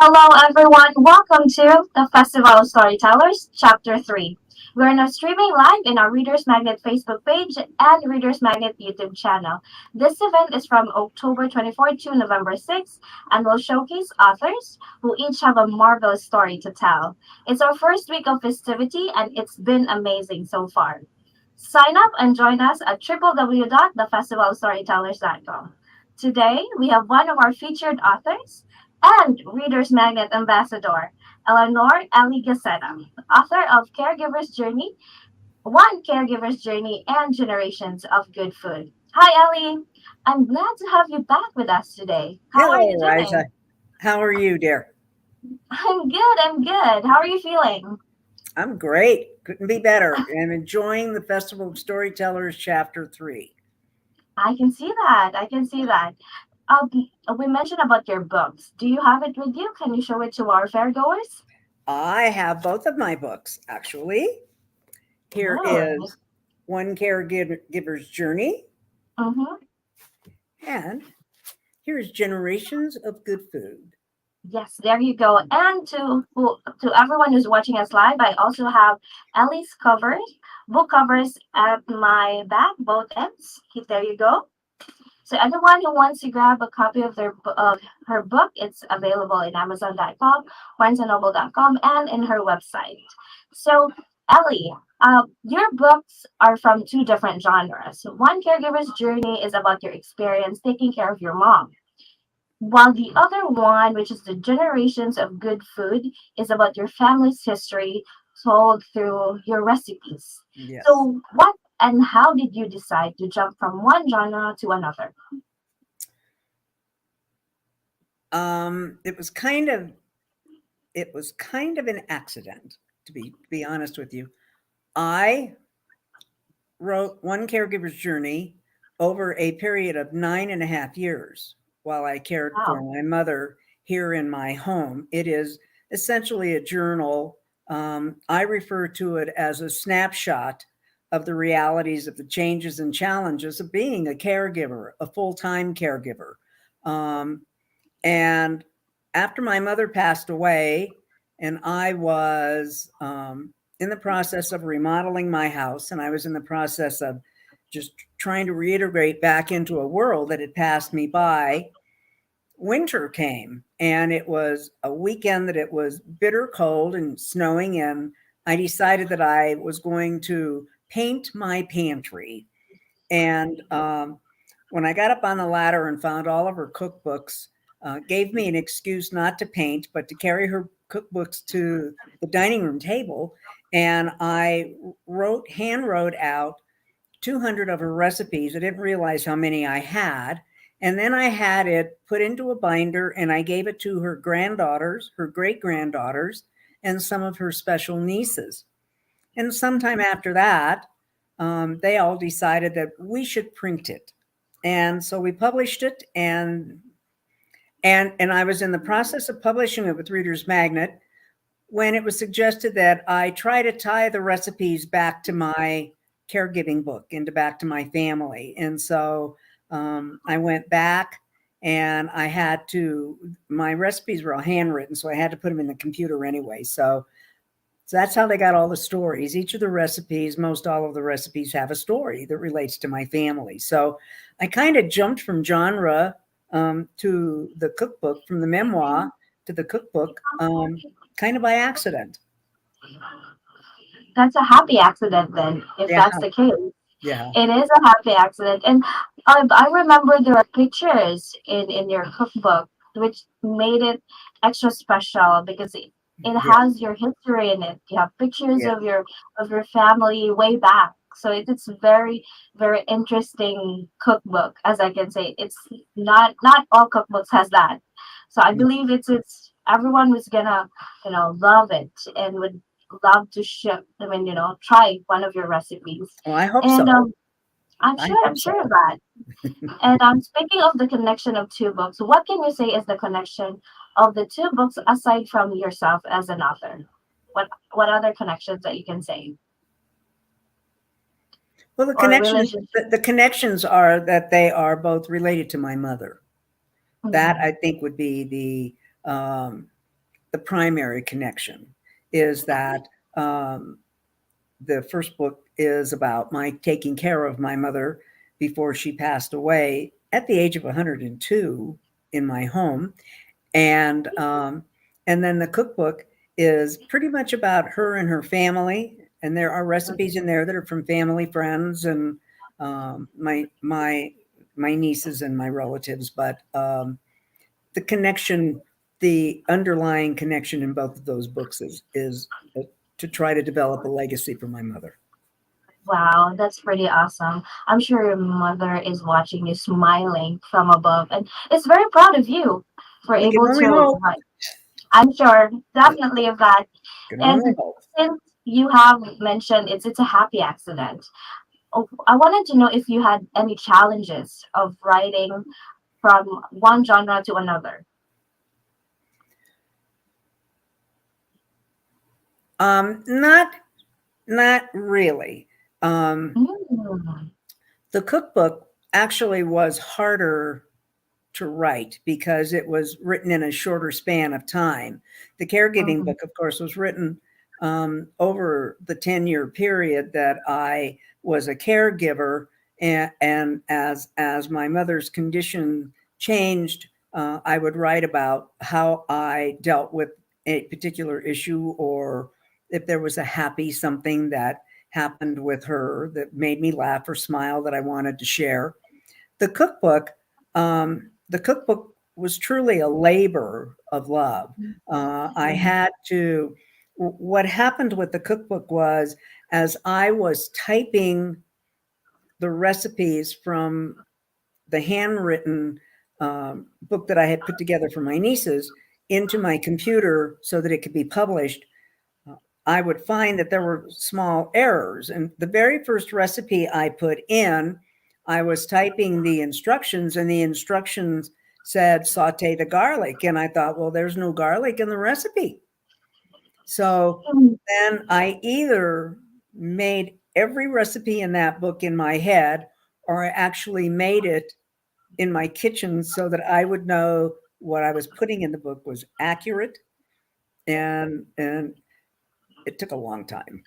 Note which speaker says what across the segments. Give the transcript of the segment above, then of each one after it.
Speaker 1: Hello, everyone. Welcome to the Festival of Storytellers, Chapter 3. We're now streaming live in our Readers Magnet Facebook page and Readers Magnet YouTube channel. This event is from October 24th to November 6th and will showcase authors who each have a marvelous story to tell. It's our first week of festivity and it's been amazing so far. Sign up and join us at www.thefestivalstorytellers.com. Today, we have one of our featured authors and Reader's Magnet Ambassador, Eleanor Gaccetta, author of Caregiver's Journey, One Caregiver's Journey, and Generations of Good Food. Hi, Ellie. I'm glad to have you back with us today. How are you
Speaker 2: Hello,
Speaker 1: doing?
Speaker 2: Liza. How are you, dear?
Speaker 1: I'm good. I'm good. How are you feeling?
Speaker 2: I'm great. Couldn't be better. I'm enjoying the Festival of Storytellers Chapter 3.
Speaker 1: I can see that. I can see that. We mentioned about your books. Do you have it with you? Can you show it to our fairgoers?
Speaker 2: I have both of my books, actually. Here
Speaker 1: Oh,
Speaker 2: is One Caregiver's Journey,
Speaker 1: mm-hmm.
Speaker 2: and here's Generations of Good Food.
Speaker 1: Yes, there you go. And to everyone who's watching us live, I also have Ellie's covers, book covers at my back, both ends. There you go. So anyone who wants to grab a copy of of her book, it's available in Amazon.com, BarnesandNoble.com, and in her website. So Ellie, your books are from two different genres. One Caregiver's Journey is about your experience taking care of your mom, while the other one, which is the Generations of Good Food, is about your family's history told through your recipes.
Speaker 2: Yes.
Speaker 1: So, what and how did you decide to jump from one genre to another?
Speaker 2: It was kind of an accident, to be honest with you. I wrote One Caregiver's Journey over a period of 9.5 years while I cared for
Speaker 1: Wow.
Speaker 2: my mother here in my home. It is essentially a journal. I refer to it as a snapshot of the realities of the changes and challenges of being a caregiver, a full time caregiver. Um, and after my mother passed away, and I was in the process of remodeling my house, and I was in the process of just trying to reintegrate back into a world that had passed me by, winter came, and it was a weekend that it was bitter cold and snowing, and I decided that I was going to paint my pantry. And when I got up on the ladder and found all of her cookbooks, gave me an excuse not to paint, but to carry her cookbooks to the dining room table. And I hand wrote out 200 of her recipes. I didn't realize how many I had. And then I had it put into a binder and I gave it to her granddaughters, her great granddaughters, and some of her special nieces. And sometime after that, they all decided that we should print it. And so we published it, and I was in the process of publishing it with Reader's Magnet when it was suggested that I try to tie the recipes back to my caregiving book and back to my family. And so I went back and my recipes were all handwritten, so I had to put them in the computer anyway. So that's how they got all the stories. Each of the recipes, most all of the recipes have a story that relates to my family. So I kind of jumped from genre to the cookbook, from the memoir to the cookbook, kind of by accident.
Speaker 1: That's a happy accident then, if
Speaker 2: Yeah,
Speaker 1: that's the case.
Speaker 2: yeah,
Speaker 1: It is a happy accident. And I remember there are pictures in your cookbook which made it extra special because it
Speaker 2: yeah,
Speaker 1: has your history in it. You have pictures
Speaker 2: yeah.
Speaker 1: of your family way back. So it's very, very interesting cookbook, as I can say. It's not all cookbooks has that. So I believe it's everyone was gonna, love it and would love to ship, try one of your recipes.
Speaker 2: Well, I hope
Speaker 1: And
Speaker 2: so. I
Speaker 1: I'm
Speaker 2: hope
Speaker 1: sure of
Speaker 2: so.
Speaker 1: that. And speaking of the connection of two books, what can you say is the connection of the two books aside from yourself as an author? What other connections that you can say
Speaker 2: Well,
Speaker 1: or relationship?
Speaker 2: the connections are that they are both related to my mother. That
Speaker 1: Mhm.
Speaker 2: I think would be the the primary connection is that the first book is about my taking care of my mother before she passed away at the age of 102 in my home. And then the cookbook is pretty much about her and her family, and there are recipes in there that are from family, friends, and my nieces and my relatives. But the connection, the underlying connection in both of those books is to try to develop a legacy for my mother.
Speaker 1: Wow, that's pretty awesome. I'm sure your mother is watching you smiling from above and is very proud of you for
Speaker 2: We can
Speaker 1: able
Speaker 2: only
Speaker 1: to
Speaker 2: hope.
Speaker 1: write. I'm sure definitely of that.
Speaker 2: Can only
Speaker 1: And
Speaker 2: hope.
Speaker 1: since you have mentioned it's a happy accident, oh, I wanted to know if you had any challenges of writing from one genre to another.
Speaker 2: Not really.
Speaker 1: Mm.
Speaker 2: The cookbook actually was harder to write because it was written in a shorter span of time. The caregiving
Speaker 1: Mhm.
Speaker 2: book, of course, was written over the 10-year period that I was a caregiver, and as my mother's condition changed, I would write about how I dealt with a particular issue, or if there was a happy something that happened with her that made me laugh or smile that I wanted to share. The cookbook, the cookbook was truly a labor of love. I had to. What happened with the cookbook was, as I was typing the recipes from the handwritten book that I had put together for my nieces into my computer so that it could be published, I would find that there were small errors. And the very first recipe I put in, I was typing the instructions, and the instructions said saute the garlic. And I thought, well, there's no garlic in the recipe. So then I either made every recipe in that book in my head, or I actually made it in my kitchen so that I would know what I was putting in the book was accurate. And it took a long time.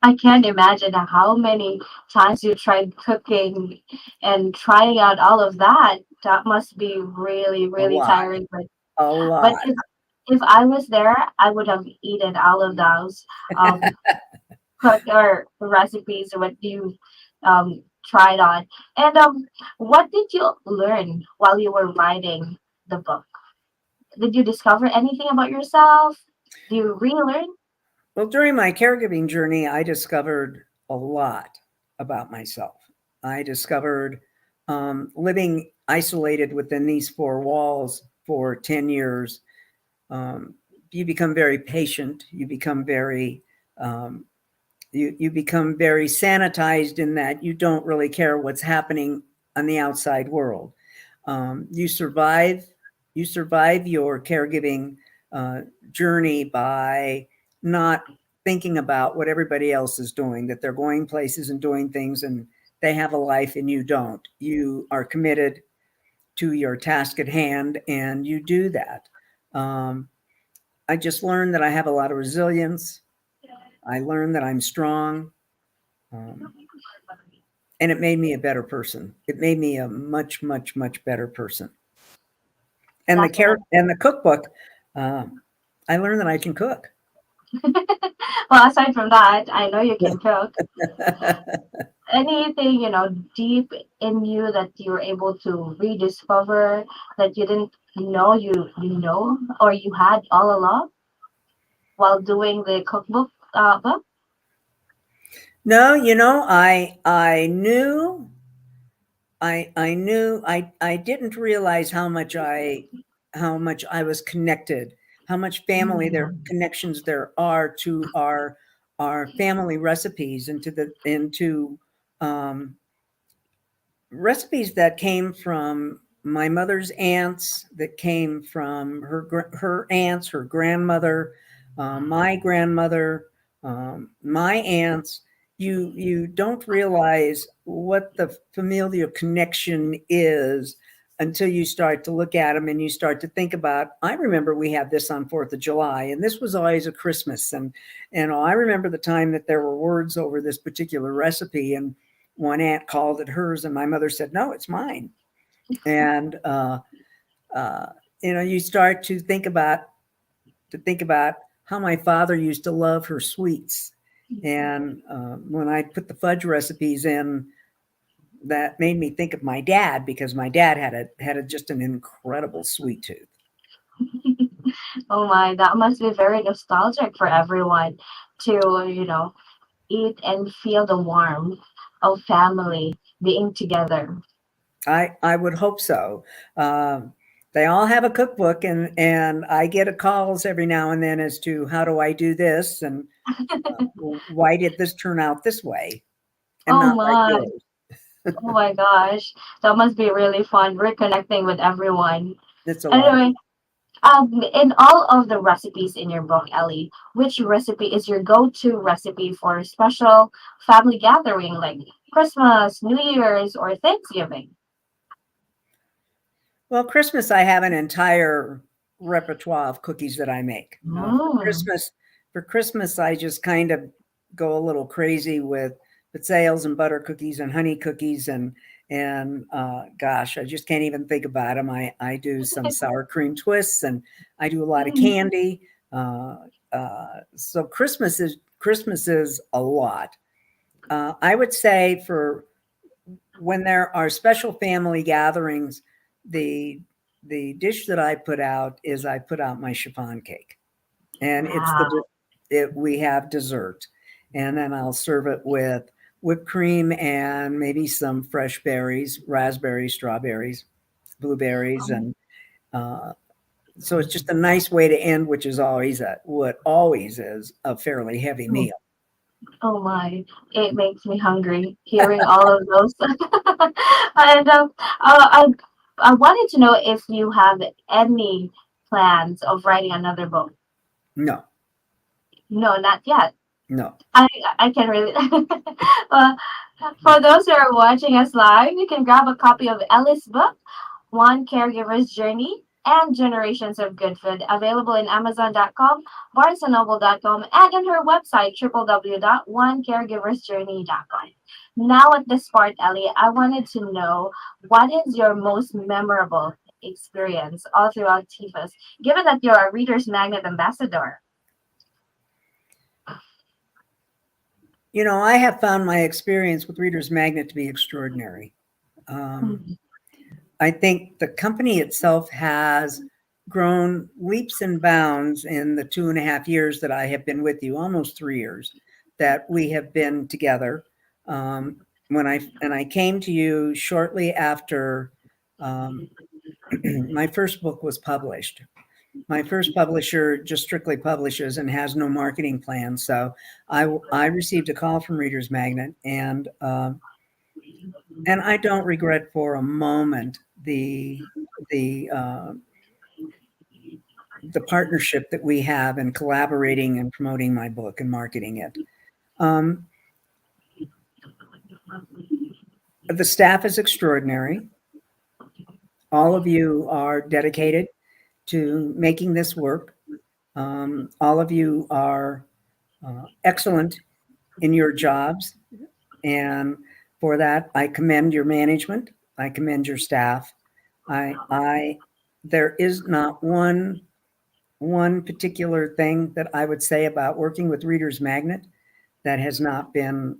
Speaker 1: I can't imagine how many times you tried cooking and trying out all of that. That must be really,
Speaker 2: A
Speaker 1: really
Speaker 2: lot,
Speaker 1: tiring.
Speaker 2: a
Speaker 1: But
Speaker 2: lot.
Speaker 1: if I was there, I would have eaten all of those um cook or recipes or what you tried on. And what did you learn while you were writing the book? Did you discover anything about yourself? Do you relearn?
Speaker 2: Well, during my caregiving journey, I discovered a lot about myself. I discovered living isolated within these four walls for 10 years. Um, you become very patient. Um, you become very sanitized in that you don't really care what's happening on the outside world. You survive. You survive your caregiving uh, journey by not thinking about what everybody else is doing. That they're going places and doing things, and they have a life and you don't. You are committed to your task at hand, and you do that. Um, I just learned that I have a lot of resilience. I learned that I'm strong. Um, and it made me a better person. It made me a much, much, much better person. And
Speaker 1: Definitely.
Speaker 2: the cookbook, um, I learned that I can cook.
Speaker 1: Well, aside from that, I know you can cook. Anything, deep in you that you're able to rediscover that you didn't know you or you had all along while doing the cookbook book?
Speaker 2: No, I didn't realize how much I was connected, how much family there
Speaker 1: Mm.
Speaker 2: connections there are to our family recipes, and to the into recipes that came from my mother's aunts, that came from her aunts, her grandmother, my grandmother, my aunts. You don't realize what the familial connection is until you start to look at them and you start to think about, I remember we had this on 4th of July, and this was always a Christmas. And, I remember the time that there were words over this particular recipe, and one aunt called it hers, and my mother said, no, it's mine. And, uh, you start to think about how my father used to love her sweets. And when I put the fudge recipes in, that made me think of my dad, because my dad had just an incredible sweet tooth.
Speaker 1: Oh my, that must be very nostalgic for everyone to, eat and feel the warmth of family being together.
Speaker 2: I would hope so. They all have a cookbook, and I get a calls every now and then as to how do I do this, and why did this turn out this way and
Speaker 1: Oh
Speaker 2: not like
Speaker 1: my,
Speaker 2: yours.
Speaker 1: oh my gosh, that must be really fun reconnecting with everyone.
Speaker 2: It's a lot of
Speaker 1: Anyway, in all of the recipes in your book, Ellie, which recipe is your go-to recipe for a special family gathering like Christmas, New Year's, or Thanksgiving?
Speaker 2: Well, Christmas, I have an entire repertoire of cookies that I make.
Speaker 1: Mm.
Speaker 2: For Christmas, I just kind of go a little crazy with pizzelles and butter cookies and honey cookies, and gosh, I just can't even think about them. I do some sour cream twists, and I do a lot of
Speaker 1: Mm.
Speaker 2: candy. So Christmas is a lot. I would say for when there are special family gatherings, the dish that I put out is I put out my chiffon cake, and
Speaker 1: Wow.
Speaker 2: we have dessert, and then I'll serve it with whipped cream and maybe some fresh berries, raspberries, strawberries, blueberries,
Speaker 1: Um,
Speaker 2: and uh, so it's just a nice way to end, which is what always is a fairly heavy
Speaker 1: Oh,
Speaker 2: meal.
Speaker 1: oh my, it makes me hungry hearing all of those. And I wanted to know if you have any plans of writing another book.
Speaker 2: No,
Speaker 1: No, not yet.
Speaker 2: no.
Speaker 1: I I can really. uh, for those who are watching us live, you can grab a copy of Ellie's book, One Caregiver's Journey and Generations of Good Food, available in Amazon.com, BarnesandNoble.com, and on her website, www.onecaregiversjourney.com. Now, at this part, Ellie, I wanted to know what is your most memorable experience all throughout TIFAS, given that you're a Reader's Magnet ambassador?
Speaker 2: I have found my experience with Reader's Magnet to be extraordinary. Um,
Speaker 1: Mhm.
Speaker 2: I think the company itself has grown leaps and bounds in the 2.5 years that I have been with you, almost 3 years that we have been together. When I came to you shortly after um, my first book was published. My first publisher just strictly publishes and has no marketing plan. So I received a call from Reader's Magnet, and I don't regret for a moment the the partnership that we have in collaborating and promoting my book and marketing it. Um, the staff is extraordinary. All of you are dedicated to making this work. All of you are excellent in your jobs, and for that, I commend your management. I commend your staff. I there is not one particular thing that I would say about working with Reader's Magnet that has not been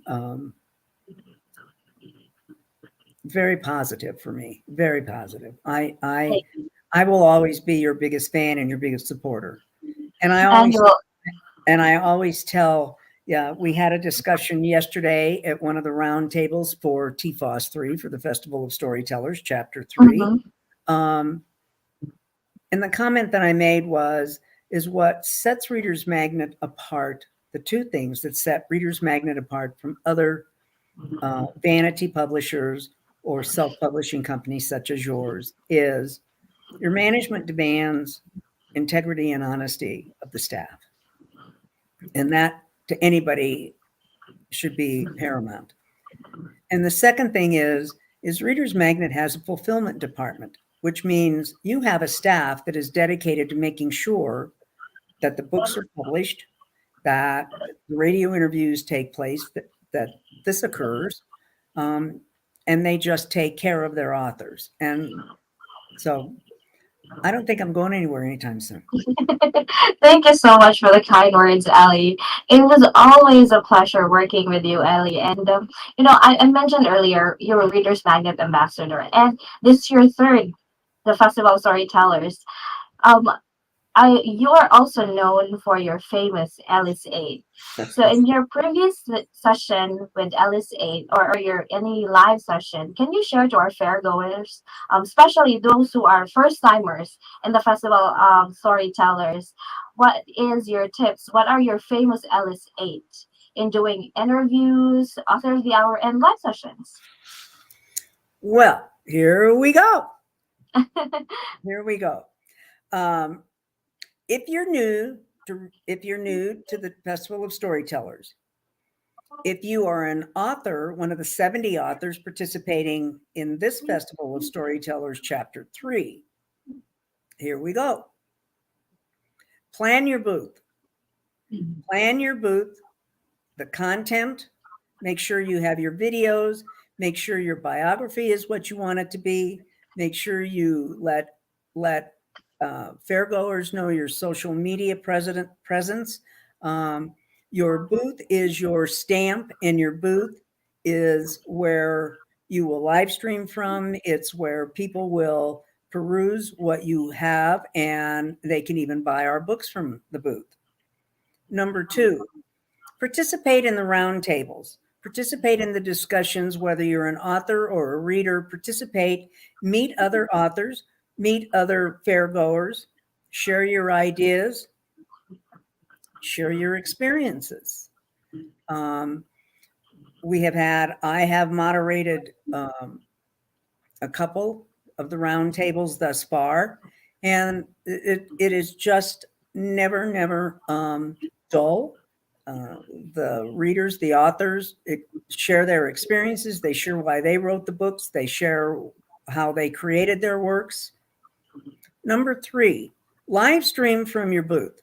Speaker 2: very positive for me. Very positive. I will always be your biggest fan and your biggest supporter. And I
Speaker 1: And you
Speaker 2: always
Speaker 1: will.
Speaker 2: and I always tell. Yeah, we had a discussion yesterday at one of the round tables for TFOS 3 for the Festival of Storytellers, Chapter 3.
Speaker 1: Mhm.
Speaker 2: Um, and the comment that I made is what sets Reader's Magnet apart, the two things that set Reader's Magnet apart from other vanity publishers or self-publishing companies such as yours is your management demands integrity and honesty of the staff. And that to anybody should be paramount. And the second thing is Reader's Magnet has a fulfillment department. which means you have a staff that is dedicated to making sure that the books are published, that the radio interviews take place, that this occurs, um, and they just take care of their authors. And so I don't think I'm going anywhere anytime soon.
Speaker 1: Thank you so much for the kind words, Ellie. It was always a pleasure working with you, Ellie. And I mentioned earlier you're a Reader's Magnet ambassador, and this is your third, the Festival of Storytellers. Um, you are also known for your famous Alice 8. So in your previous session with Alice 8, or your any live session, can you share to our fairgoers, especially those who are first timers in the Festival of Storytellers, what is your tips? What are your famous Alice 8 in doing interviews, author of the hour, and live sessions?
Speaker 2: Well, here we go. Here we go. Um, if you're new to the Festival of Storytellers, if you are an author, one of the 70 authors participating in this Festival of Storytellers, Chapter 3, here we go. Plan your booth. Plan your booth, the content, make sure you have your videos, make sure your biography is what you want it to be, make sure you let fairgoers know your social media presence. Your booth is your stamp, and your booth is where you will live stream from. It's where people will peruse what you have, and they can even buy our books from the booth. Number two, participate in the roundtables. Participate in the discussions, whether you're an author or a reader. Participate, meet other authors, meet other fairgoers, share your ideas, share your experiences. I have moderated a couple of the roundtables thus far, and it is just never dull. The readers, the authors, share their experiences. They share why they wrote the books. They share how they created their works. Number three, live stream from your booth.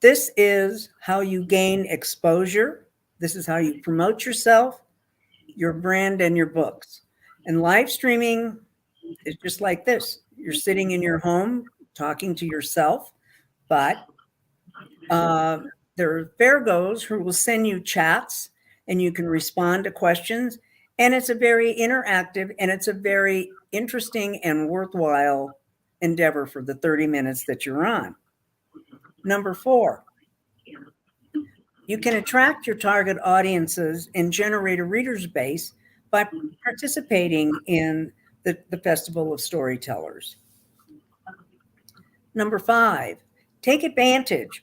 Speaker 2: This is how you gain exposure. This is how you promote yourself, your brand, and your books. And live streaming is just like this. You're sitting in your home talking to yourself, but there are fairgoers who will send you chats and you can respond to questions. And it's a very interactive and it's a very interesting and worthwhile endeavor for the 30 minutes that you're on. Number four, you can attract your target audiences and generate a reader's base by participating in the Festival of Storytellers. Number five, take advantage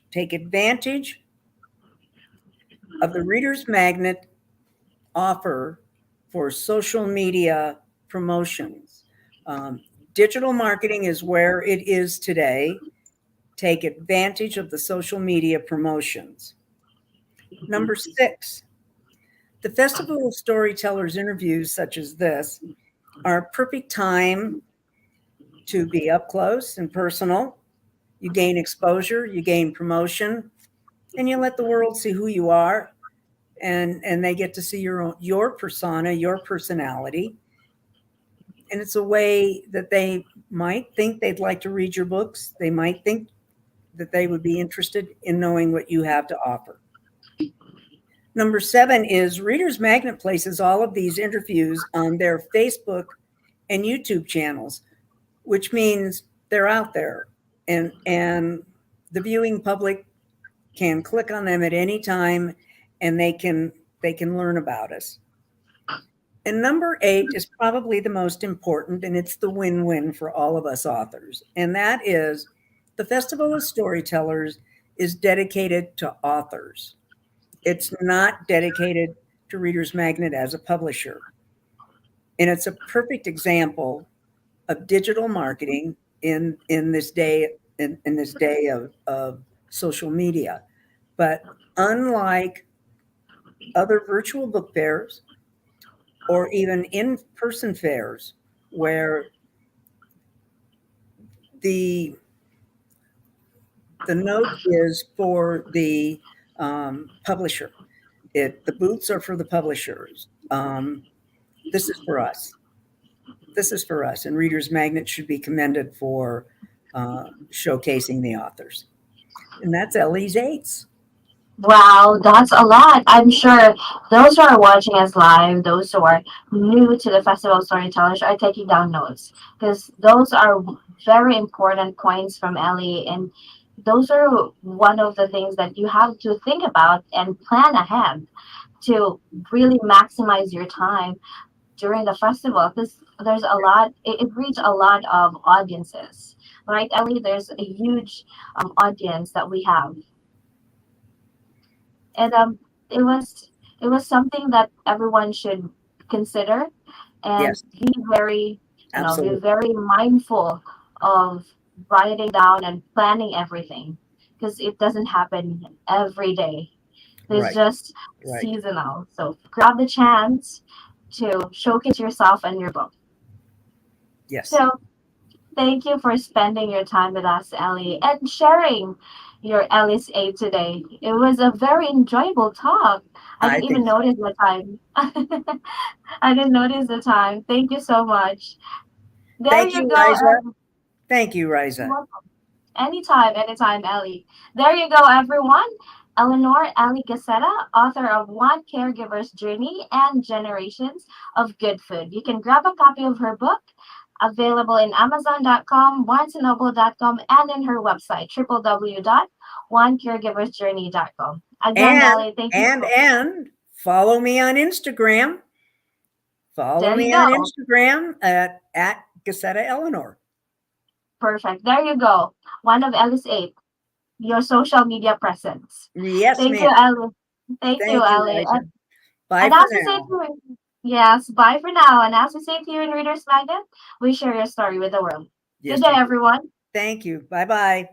Speaker 2: of the Reader's Magnet offer for social media promotions. Digital marketing is where it is today. Take advantage of the social media promotions. Number six, the Festival of Storytellers interviews such as this are a perfect time to be up close and personal. You gain exposure, you gain promotion, and you let the world see who you are, and they get to see your persona, your personality. And it's a way that they might think they'd like to read your books. They might think that they would be interested in knowing what you have to offer. Number seven is Reader's Magnet places all of these interviews on their Facebook and YouTube channels, which means they're out there, and the viewing public can click on them at any time, and they can learn about us. And number eight is probably the most important, and it's the win-win for all of us authors. And that is the Festival of Storytellers is dedicated to authors. It's not dedicated to Reader's Magnet as a publisher. And it's a perfect example of digital marketing in this day of social media. But unlike other virtual book fairs or even in-person fairs where the the note is for the publisher. The boots are for the publishers. This is for us. This is for us. And Reader's Magnet should be commended for showcasing the authors. And that's Ellie's eights.
Speaker 1: Wow, that's a lot. I'm sure those who are watching us live, those who are new to the Festival of Storytellers, are taking down notes because those are very important points from Ellie, and those are one of the things that you have to think about and plan ahead to really maximize your time during the festival because there's a lot. It reaches a lot of audiences, right, Ellie? There's a huge audience that we have, and it was it was something that everyone should consider and
Speaker 2: Yes,
Speaker 1: be very, be
Speaker 2: absolutely.
Speaker 1: very mindful of writing down and planning everything because it doesn't happen every day. It's
Speaker 2: Right,
Speaker 1: just
Speaker 2: right.
Speaker 1: seasonal, so grab the chance to showcase yourself and your book.
Speaker 2: Yes,
Speaker 1: So thank you for spending your time with us, Ellie, and sharing your Ellie's Aid today. It was a very enjoyable talk. I
Speaker 2: I
Speaker 1: didn't even
Speaker 2: think so.
Speaker 1: notice the time. I didn't notice the time. Thank you so much. There
Speaker 2: Thank
Speaker 1: you
Speaker 2: you,
Speaker 1: go.
Speaker 2: Riza. Thank you, Riza.
Speaker 1: Everyone. Anytime, anytime, Ellie. There you go, everyone. Eleanor Gaccetta, author of One Caregiver's Journey and Generations of Good Food. You can grab a copy of her book, available in Amazon.com, BarnesandNoble.com, and in her website, www.onecaregiversjourney.com. Again,
Speaker 2: And
Speaker 1: Ellie, thank you
Speaker 2: and
Speaker 1: so much.
Speaker 2: and follow me on Instagram. Follow
Speaker 1: There you
Speaker 2: me on
Speaker 1: go.
Speaker 2: Instagram at Gaccetta Eleanor.
Speaker 1: Perfect. There you go. One of Ellie's eight, your social media presence.
Speaker 2: Yes,
Speaker 1: Thank you,
Speaker 2: ma'am.
Speaker 1: Ellie. Thank you,
Speaker 2: Thank you,
Speaker 1: Ellie.
Speaker 2: Riza. Bye
Speaker 1: And
Speaker 2: for
Speaker 1: as we say
Speaker 2: now.
Speaker 1: to you, yes, bye for now. And as we say to you in Reader's Magnet, we share your story with the world. Good
Speaker 2: Yes,
Speaker 1: day,
Speaker 2: you do.
Speaker 1: everyone.
Speaker 2: Thank you. Bye bye.